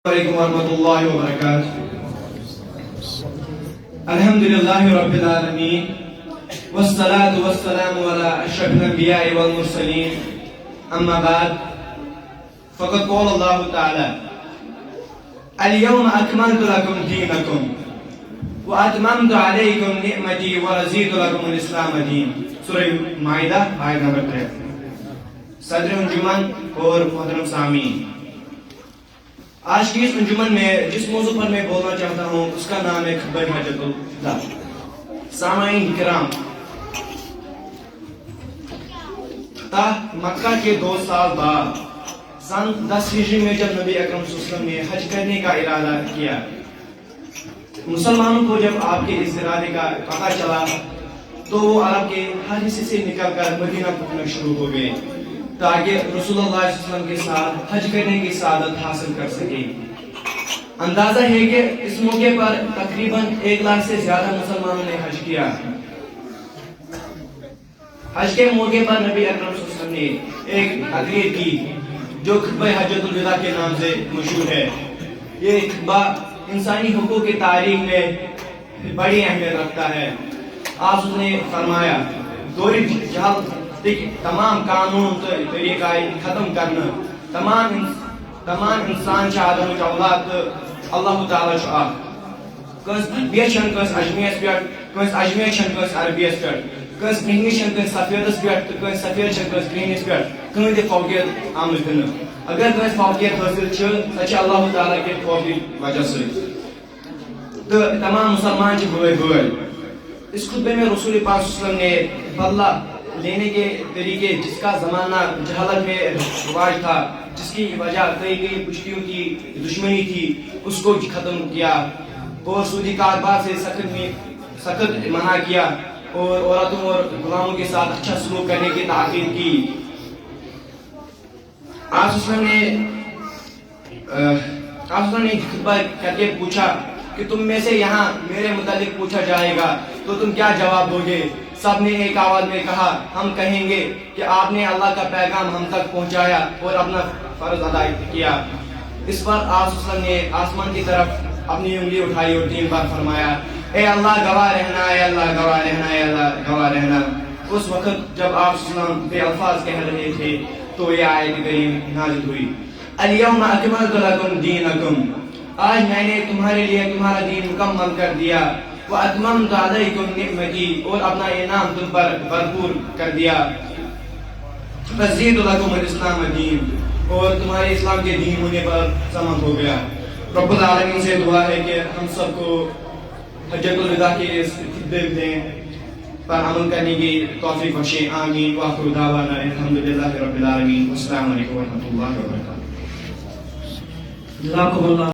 عليكم ورحمة الله وبركاته. الحمد لله رب العالمين والصلاة والسلام على أشرف الأنبياء والمرسلين. أما بعد فقد قال الله تعالى: اليوم أكملت لكم دينكم وأتممت عليكم نعمتي ورضيت لكم الإسلام دين. سورة مائدہ آیت نمبر 3. صدر انجمن اور محترم سامعین، آج کی اس انجمن میں جس موضوع پر میں بولنا چاہتا ہوں اس کا نام ہے خطبہ حاجت اللہ. سامعین کرام، مکہ کے 2 سال بعد سن 10 ہجری میں جب نبی اکرم صلی اللہ علیہ وسلم نے حج کرنے کا ارادہ کیا، مسلمانوں کو جب آپ کے اس ارادے کا پتہ چلا تو وہ عرب کے ہر حصے سے نکل کر مدینہ پہنچنا شروع ہو گئے تاکہ رسول اللہ صلی اللہ علیہ وسلم کے ساتھ حج کرنے کی سعادت حاصل کر سکیں. اندازہ ہے کہ اس موقع پر تقریباً 1 لاکھ سے زیادہ مسلمانوں نے حج کیا. حج کے موقع پر نبی اکرم صلی اللہ علیہ وسلم نے ایک تقریر کی جو خطبہ حجت الوداع کے نام سے مشہور ہے. یہ خطبہ انسانی حقوق کی تاریخ میں بڑی اہمیت رکھتا ہے. آپ نے فرمایا: دور جہالت تمام قانون طریقہ ختم کرنا، تمام انسان آدم اولاد اللہ تعالیٰ کس بیچن کس اجمیس پہ، کس اجمیس کس عربیس پہ، کس کرہنس کس سفیدس پہ، کس سفید کس کرہنس پہ کہہند فوقیت آمد کرنا. اگر کس فوقیت حاصل سہ اللہ تعالیٰ کے فوقی وجہ سے. تو تمام مسلمان بھائی بھائی، اس خطبے میں رسول پاک صلی اللہ علیہ وسلم نے بدلہ لینے کے طریقے، جس کا زمانہ جہالت میں رواج تھا، جس کی وجہ کئی پشتیوں کی دشمنی تھی، اس کو ختم کیا اور سودی کاروبار سے سخت منع کیا اور عورتوں اور غلاموں کے ساتھ اچھا سلوک کرنے کی تاکید کی. آپ نے خطبہ کر کے پوچھا کہ تم میں سے یہاں میرے متعلق پوچھا جائے گا تو تم کیا جواب دو گے؟ سب نے ایک آواز میں کہا: ہم کہیں گے کہ آپ نے اللہ کا پیغام ہم تک پہنچایا اور اپنا فرض ادا کیا. اس پر آپ نے آسمان کی طرف اپنی انگلی اٹھائی اور 3 بار فرمایا: اے اللہ گواہ رہنا، اے اللہ گواہ رہنا، اے اللہ گواہ رہنا. اس وقت جب آپ بے الفاظ کہہ رہے تھے تو یہ آیت کریم نازل ہوئی: الیوم اکملت لکم دینکم، آج میں نے تمہارے لیے تمہارا دین مکمل کر دیا. وَأَتْمَمْتُ عَلَيْكُمْ نِعْمَتِي، اور اپنا انعام تم پر بھرپور کر دیا. رَضِيتُ لَكُمُ الْإِسْلَامَ دِينَ، اور تمہارے اسلام کے دین ہونے پر سمجھ ہو گیا. رب العالمین سے دعا ہے کہ ہم سب کو حجت الوداع کے اس خطبے پر عمل کرنے کی توفیق بخشے. آمین. وآخر دعوانا الحمدللہ رب العالمین. السلام علیکم ورحمۃ اللہ وبرکاتہ.